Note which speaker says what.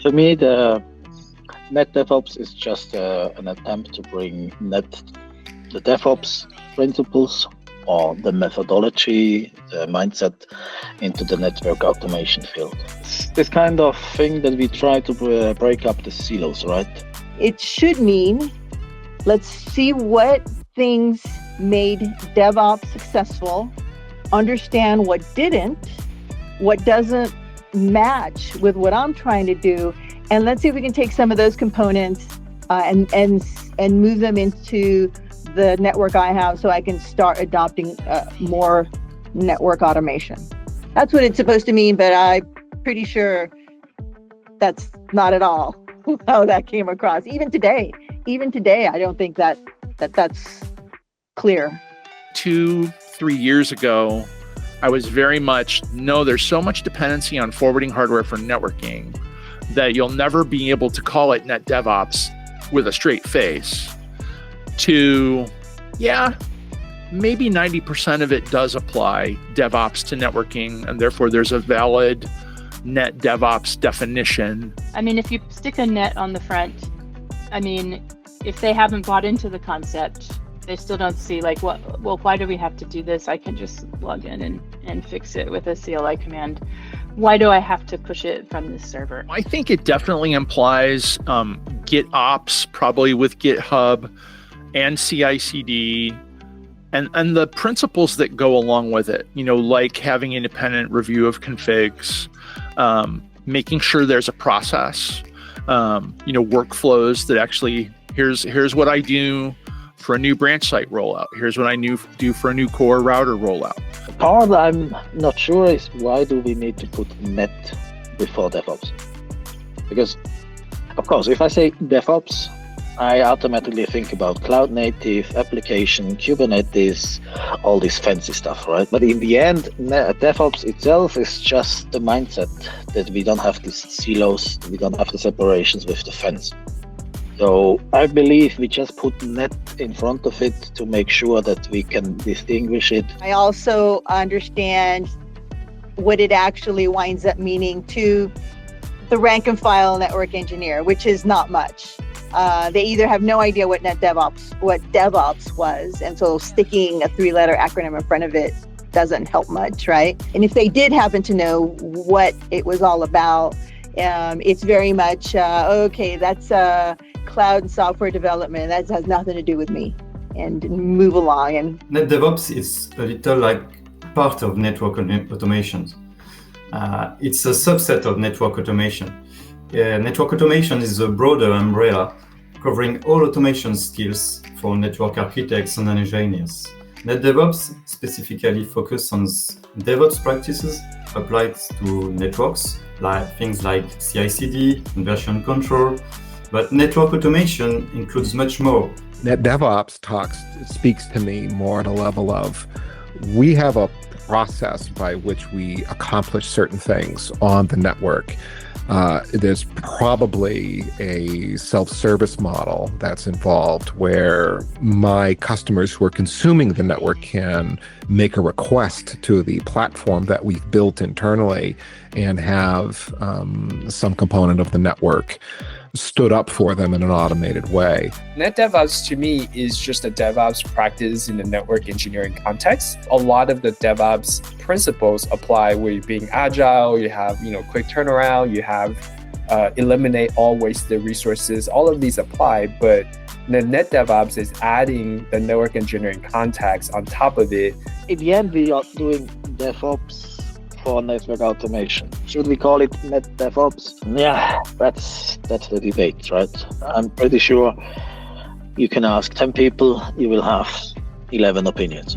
Speaker 1: For me, the NetDevOps is just an attempt to bring the DevOps principles or the methodology, the mindset into the network automation field. It's this kind of thing that we try to break up the silos, right?
Speaker 2: It should mean, let's see what things made DevOps successful, understand what didn't, what doesn't match with what I'm trying to do, and let's see if we can take some of those components and move them into the network I have so I can start adopting more network automation. That's what it's supposed to mean, but I'm pretty sure that's not at all how that came across. Even today, I don't think that's clear.
Speaker 3: 2-3 years ago, I was very much, no, there's so much dependency on forwarding hardware for networking that you'll never be able to call it NetDevOps with a straight face, to, yeah, maybe 90% of it does apply DevOps to networking, and therefore there's a valid NetDevOps definition.
Speaker 4: I mean, if you stick a net on the front, I mean, if they haven't bought into the concept, they still don't see like, well, why do we have to do this? I can just log in and fix it with a CLI command. Why do I have to push it from this server?
Speaker 3: I think it definitely implies GitOps, probably with GitHub and CI/CD, and the principles that go along with it, like having independent review of configs, making sure there's a process, workflows that actually, here's what I do for a new branch site rollout. Here's what I do for a new core router rollout.
Speaker 1: The part I'm not sure is, why do we need to put net before DevOps? Because, of course, if I say DevOps, I automatically think about cloud native, application, Kubernetes, all this fancy stuff, right? But in the end, DevOps itself is just the mindset that we don't have these silos, we don't have the separations with the fence. So I believe we just put net in front of it to make sure that we can distinguish it.
Speaker 2: I also understand what it actually winds up meaning to the rank and file network engineer, which is not much. They either have no idea what DevOps was, and so sticking a 3-letter acronym in front of it doesn't help much, right? And if they did happen to know what it was all about, it's very much, okay, that's cloud and software development. That has nothing to do with me, and move along. And
Speaker 5: NetDevOps is a little like part of network automation. It's a subset of network automation. Network automation is a broader umbrella covering all automation skills for network architects and engineers. NetDevOps specifically focuses on DevOps practices applied to networks, like things like CI/CD and version control. But network automation includes much more.
Speaker 6: NetDevOps speaks to me more at a level of, we have a process by which we accomplish certain things on the network. There's probably a self-service model that's involved where my customers who are consuming the network can make a request to the platform that we've built internally and have some component of the network stood up for them in an automated way.
Speaker 7: NetDevOps to me is just a DevOps practice in the network engineering context. A lot of the DevOps principles apply where you're being agile, you have quick turnaround, you have eliminate all wasted resources. All of these apply, but the NetDevOps is adding the network engineering context on top of it.
Speaker 1: In the end, we are doing DevOps for network automation. Should we call it NetDevOps? Yeah, that's the debate, right? I'm pretty sure you can ask 10 people, you will have 11 opinions.